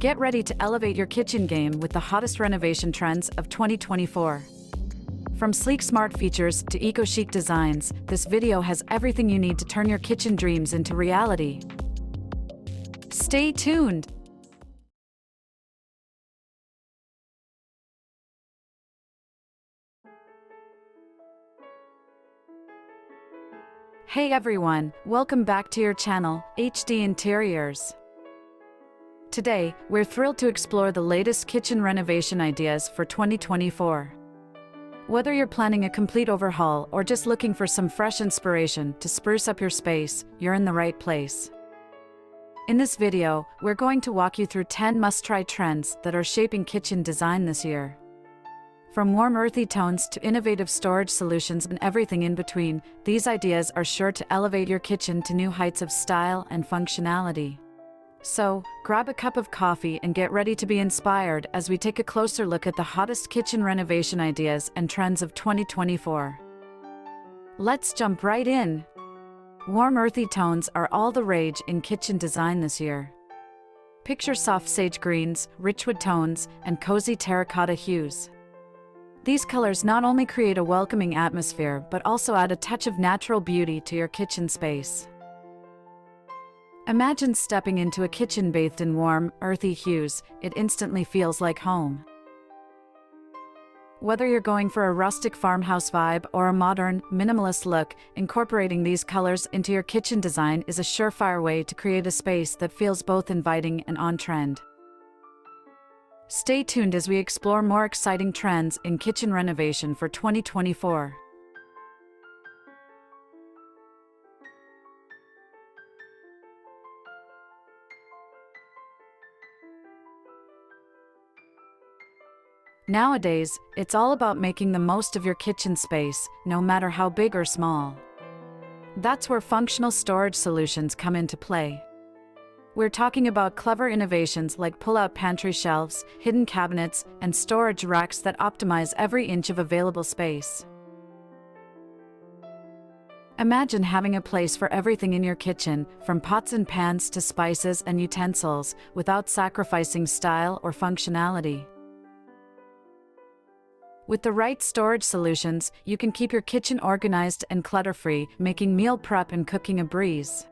Get ready to elevate your kitchen game with the hottest renovation trends of 2024. From sleek smart features to eco-chic designs, this video has everything you need to turn your kitchen dreams into reality. Stay tuned! Hey everyone, welcome back to your channel, HD Interiors. Today, we're thrilled to explore the latest kitchen renovation ideas for 2024. Whether you're planning a complete overhaul or just looking for some fresh inspiration to spruce up your space, you're in the right place. In this video, we're going to walk you through 10 must-try trends that are shaping kitchen design this year. From warm earthy tones to innovative storage solutions and everything in between, these ideas are sure to elevate your kitchen to new heights of style and functionality. So, grab a cup of coffee and get ready to be inspired as we take a closer look at the hottest kitchen renovation ideas and trends of 2024. Let's jump right in. Warm earthy tones are all the rage in kitchen design this year. Picture soft sage greens, rich wood tones, and cozy terracotta hues. These colors not only create a welcoming atmosphere but also add a touch of natural beauty to your kitchen space. Imagine stepping into a kitchen bathed in warm, earthy hues. It instantly feels like home. Whether you're going for a rustic farmhouse vibe or a modern, minimalist look, incorporating these colors into your kitchen design is a surefire way to create a space that feels both inviting and on-trend. Stay tuned as we explore more exciting trends in kitchen renovation for 2024. Nowadays, it's all about making the most of your kitchen space, no matter how big or small. That's where functional storage solutions come into play. We're talking about clever innovations like pull-out pantry shelves, hidden cabinets, and storage racks that optimize every inch of available space. Imagine having a place for everything in your kitchen, from pots and pans to spices and utensils, without sacrificing style or functionality. With the right storage solutions, you can keep your kitchen organized and clutter-free, making meal prep and cooking a breeze.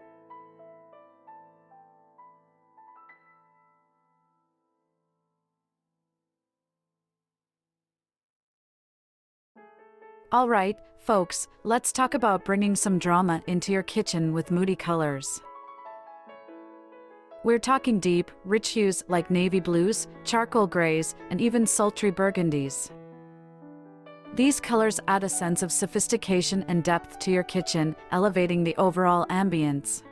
Alright, folks, let's talk about bringing some drama into your kitchen with moody colors. We're talking deep, rich hues like navy blues, charcoal grays, and even sultry burgundies. These colors add a sense of sophistication and depth to your kitchen, elevating the overall ambience.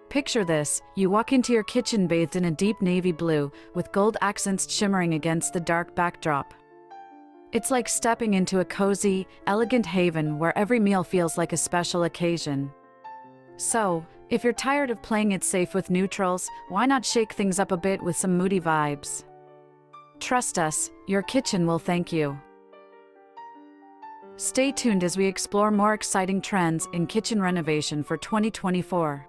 Picture this: you walk into your kitchen bathed in a deep navy blue, with gold accents shimmering against the dark backdrop. It's like stepping into a cozy, elegant haven where every meal feels like a special occasion. So, if you're tired of playing it safe with neutrals, why not shake things up a bit with some moody vibes? Trust us, your kitchen will thank you. Stay tuned as we explore more exciting trends in kitchen renovation for 2024.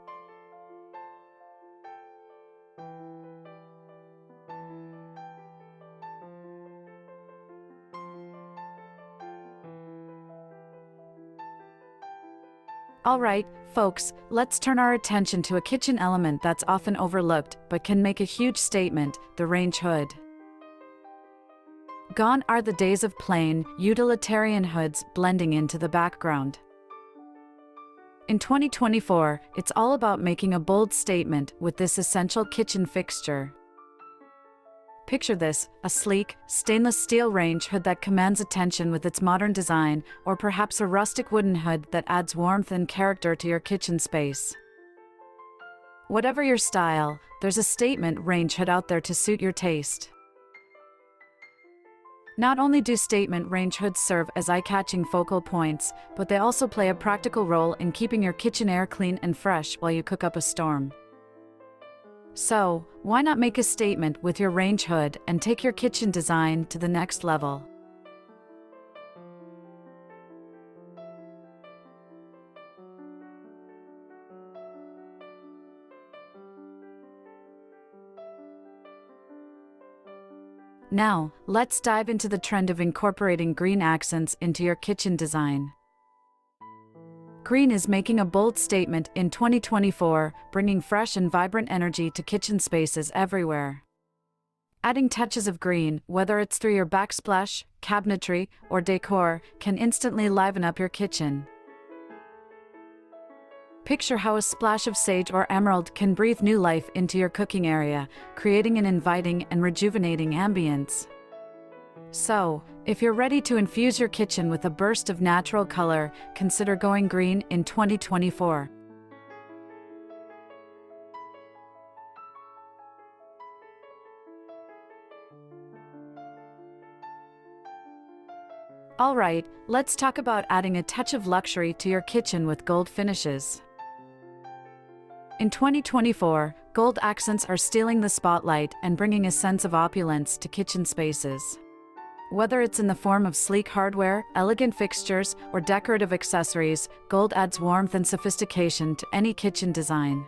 Alright, folks, let's turn our attention to a kitchen element that's often overlooked but can make a huge statement: the range hood. Gone are the days of plain, utilitarian hoods blending into the background. In 2024, it's all about making a bold statement with this essential kitchen fixture. Picture this: a sleek, stainless steel range hood that commands attention with its modern design, or perhaps a rustic wooden hood that adds warmth and character to your kitchen space. Whatever your style, there's a statement range hood out there to suit your taste. Not only do statement range hoods serve as eye-catching focal points, but they also play a practical role in keeping your kitchen air clean and fresh while you cook up a storm. So, why not make a statement with your range hood and take your kitchen design to the next level? Now, let's dive into the trend of incorporating green accents into your kitchen design. Green is making a bold statement in 2024, bringing fresh and vibrant energy to kitchen spaces everywhere. Adding touches of green, whether it's through your backsplash, cabinetry, or decor, can instantly liven up your kitchen. Picture how a splash of sage or emerald can breathe new life into your cooking area, creating an inviting and rejuvenating ambience. So, if you're ready to infuse your kitchen with a burst of natural color, consider going green in 2024. Alright, let's talk about adding a touch of luxury to your kitchen with gold finishes. In 2024, gold accents are stealing the spotlight and bringing a sense of opulence to kitchen spaces. Whether it's in the form of sleek hardware, elegant fixtures, or decorative accessories, gold adds warmth and sophistication to any kitchen design.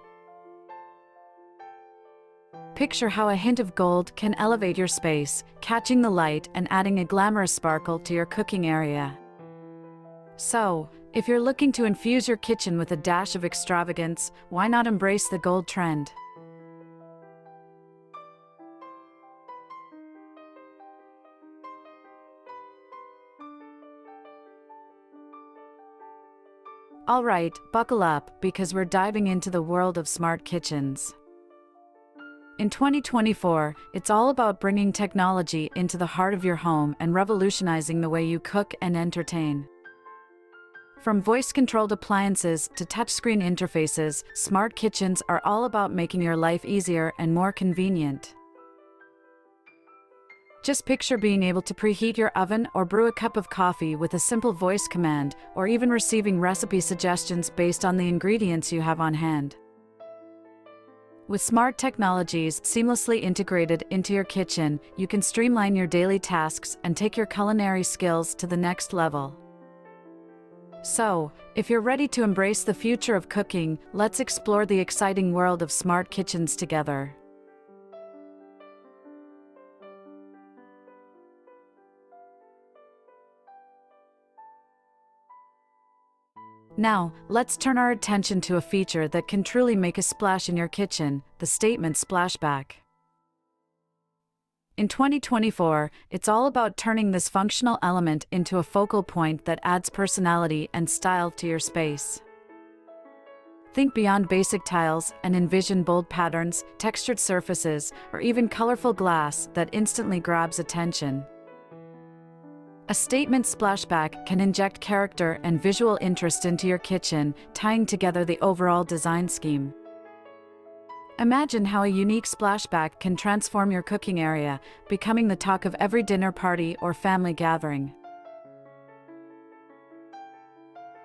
Picture how a hint of gold can elevate your space, catching the light and adding a glamorous sparkle to your cooking area. So, if you're looking to infuse your kitchen with a dash of extravagance, why not embrace the gold trend? Alright, buckle up, because we're diving into the world of smart kitchens. In 2024, it's all about bringing technology into the heart of your home and revolutionizing the way you cook and entertain. From voice-controlled appliances to touchscreen interfaces, smart kitchens are all about making your life easier and more convenient. Just picture being able to preheat your oven or brew a cup of coffee with a simple voice command, or even receiving recipe suggestions based on the ingredients you have on hand. With smart technologies seamlessly integrated into your kitchen, you can streamline your daily tasks and take your culinary skills to the next level. So, if you're ready to embrace the future of cooking, let's explore the exciting world of smart kitchens together. Now, let's turn our attention to a feature that can truly make a splash in your kitchen, the statement splashback. In 2024, it's all about turning this functional element into a focal point that adds personality and style to your space. Think beyond basic tiles and envision bold patterns, textured surfaces, or even colorful glass that instantly grabs attention. A statement splashback can inject character and visual interest into your kitchen, tying together the overall design scheme. Imagine how a unique splashback can transform your cooking area, becoming the talk of every dinner party or family gathering.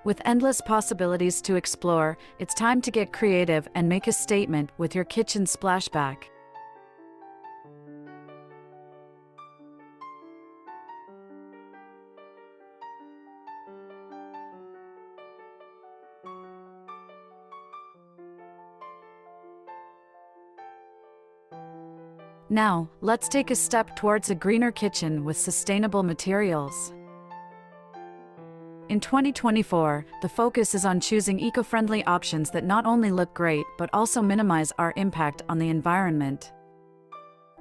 With endless possibilities to explore, it's time to get creative and make a statement with your kitchen splashback. Now, let's take a step towards a greener kitchen with sustainable materials. In 2024, the focus is on choosing eco-friendly options that not only look great but also minimize our impact on the environment.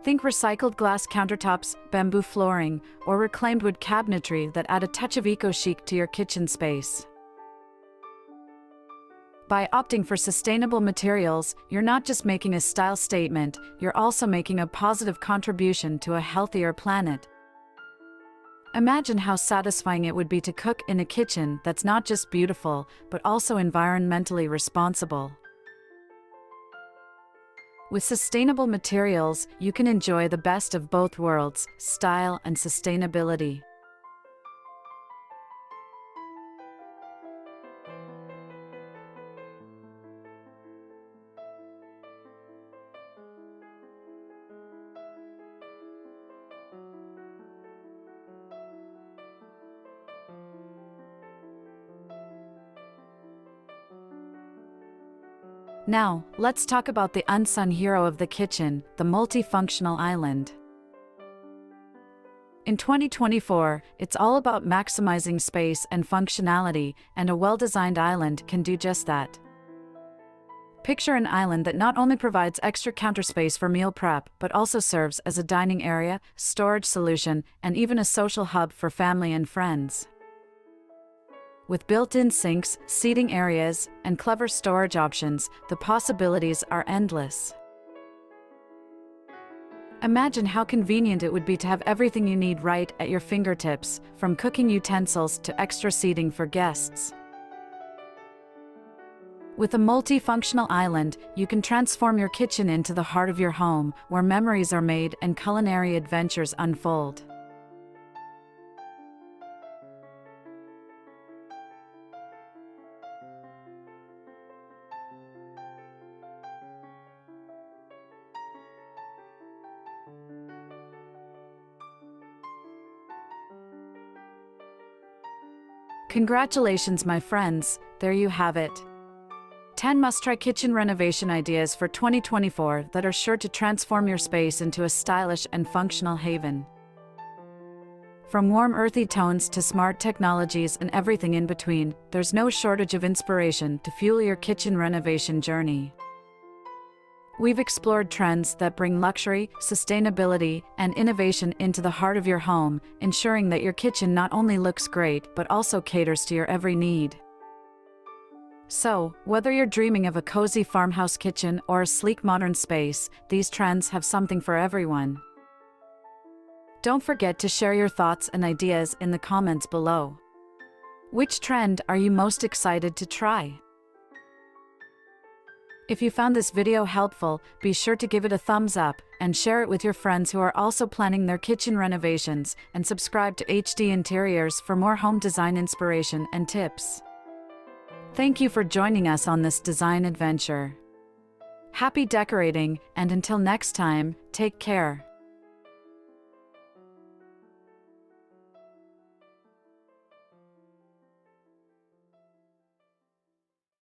Think recycled glass countertops, bamboo flooring, or reclaimed wood cabinetry that add a touch of eco-chic to your kitchen space. By opting for sustainable materials, you're not just making a style statement, you're also making a positive contribution to a healthier planet. Imagine how satisfying it would be to cook in a kitchen that's not just beautiful, but also environmentally responsible. With sustainable materials, you can enjoy the best of both worlds, style and sustainability. Now, let's talk about the unsung hero of the kitchen, the multifunctional island. In 2024, it's all about maximizing space and functionality, and a well-designed island can do just that. Picture an island that not only provides extra counter space for meal prep, but also serves as a dining area, storage solution, and even a social hub for family and friends. With built-in sinks, seating areas, and clever storage options, the possibilities are endless. Imagine how convenient it would be to have everything you need right at your fingertips, from cooking utensils to extra seating for guests. With a multifunctional island, you can transform your kitchen into the heart of your home, where memories are made and culinary adventures unfold. Congratulations, my friends, there you have it. 10 must-try kitchen renovation ideas for 2024 that are sure to transform your space into a stylish and functional haven. From warm earthy tones to smart technologies and everything in between, there's no shortage of inspiration to fuel your kitchen renovation journey. We've explored trends that bring luxury, sustainability, and innovation into the heart of your home, ensuring that your kitchen not only looks great but also caters to your every need. So, whether you're dreaming of a cozy farmhouse kitchen or a sleek modern space, these trends have something for everyone. Don't forget to share your thoughts and ideas in the comments below. Which trend are you most excited to try? If you found this video helpful, be sure to give it a thumbs up and share it with your friends who are also planning their kitchen renovations, and subscribe to HD Interiors for more home design inspiration and tips. Thank you for joining us on this design adventure. Happy decorating, and until next time, take care.